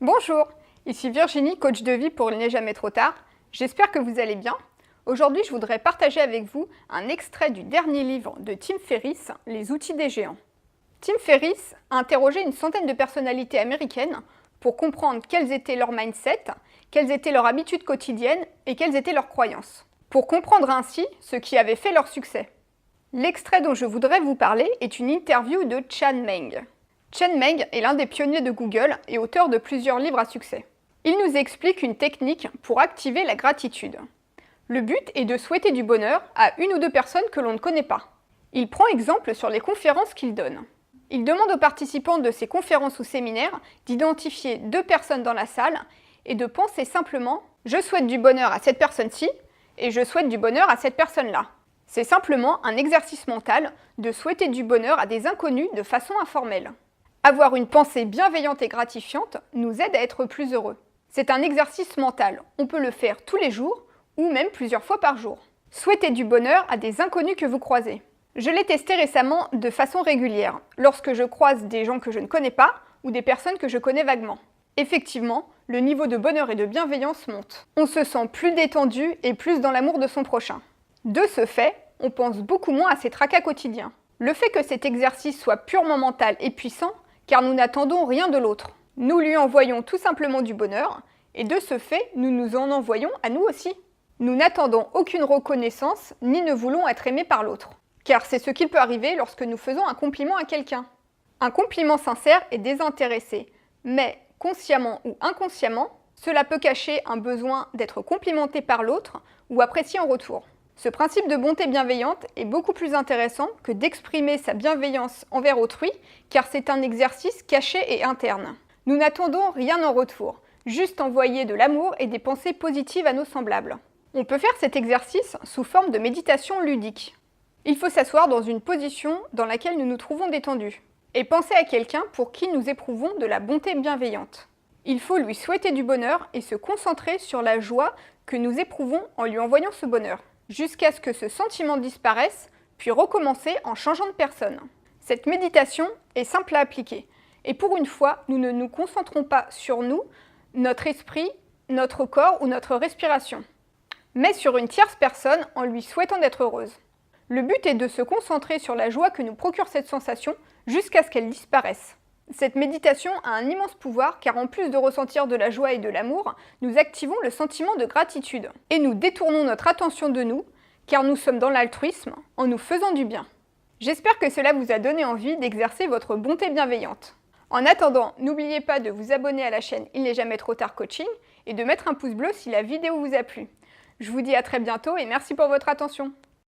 Bonjour, ici Virginie, coach de vie pour Il n'est jamais trop tard. J'espère que vous allez bien. Aujourd'hui, je voudrais partager avec vous un extrait du dernier livre de Tim Ferriss, Les outils des géants. Tim Ferriss a interrogé une centaine de personnalités américaines pour comprendre quels étaient leurs mindsets, quelles étaient leurs habitudes quotidiennes et quelles étaient leurs croyances, pour comprendre ainsi ce qui avait fait leur succès. L'extrait dont je voudrais vous parler est une interview de Chan Meng. Chan Meng est l'un des pionniers de Google et auteur de plusieurs livres à succès. Il nous explique une technique pour activer la gratitude. Le but est de souhaiter du bonheur à une ou deux personnes que l'on ne connaît pas. Il prend exemple sur les conférences qu'il donne. Il demande aux participants de ces conférences ou séminaires d'identifier deux personnes dans la salle et de penser simplement « je souhaite du bonheur à cette personne-ci » et « je souhaite du bonheur à cette personne-là ». C'est simplement un exercice mental de souhaiter du bonheur à des inconnus de façon informelle. Avoir une pensée bienveillante et gratifiante nous aide à être plus heureux. C'est un exercice mental, on peut le faire tous les jours ou même plusieurs fois par jour. Souhaitez du bonheur à des inconnus que vous croisez. Je l'ai testé récemment de façon régulière, lorsque je croise des gens que je ne connais pas ou des personnes que je connais vaguement. Effectivement, le niveau de bonheur et de bienveillance monte. On se sent plus détendu et plus dans l'amour de son prochain. De ce fait, on pense beaucoup moins à ses tracas quotidiens. Le fait que cet exercice soit purement mental et puissant, car nous n'attendons rien de l'autre. Nous lui envoyons tout simplement du bonheur, et de ce fait, nous nous en envoyons à nous aussi. Nous n'attendons aucune reconnaissance, ni ne voulons être aimés par l'autre. Car c'est ce qu'il peut arriver lorsque nous faisons un compliment à quelqu'un. Un compliment sincère et désintéressé, mais consciemment ou inconsciemment, cela peut cacher un besoin d'être complimenté par l'autre ou apprécié en retour. Ce principe de bonté bienveillante est beaucoup plus intéressant que d'exprimer sa bienveillance envers autrui, car c'est un exercice caché et interne. Nous n'attendons rien en retour, juste envoyer de l'amour et des pensées positives à nos semblables. On peut faire cet exercice sous forme de méditation ludique. Il faut s'asseoir dans une position dans laquelle nous nous trouvons détendus, et penser à quelqu'un pour qui nous éprouvons de la bonté bienveillante. Il faut lui souhaiter du bonheur et se concentrer sur la joie que nous éprouvons en lui envoyant ce bonheur, jusqu'à ce que ce sentiment disparaisse, puis recommencer en changeant de personne. Cette méditation est simple à appliquer, et pour une fois, nous ne nous concentrons pas sur nous, notre esprit, notre corps ou notre respiration, mais sur une tierce personne en lui souhaitant d'être heureuse. Le but est de se concentrer sur la joie que nous procure cette sensation jusqu'à ce qu'elle disparaisse. Cette méditation a un immense pouvoir car en plus de ressentir de la joie et de l'amour, nous activons le sentiment de gratitude et nous détournons notre attention de nous car nous sommes dans l'altruisme en nous faisant du bien. J'espère que cela vous a donné envie d'exercer votre bonté bienveillante. En attendant, n'oubliez pas de vous abonner à la chaîne Il n'est jamais trop tard coaching et de mettre un pouce bleu si la vidéo vous a plu. Je vous dis à très bientôt et merci pour votre attention.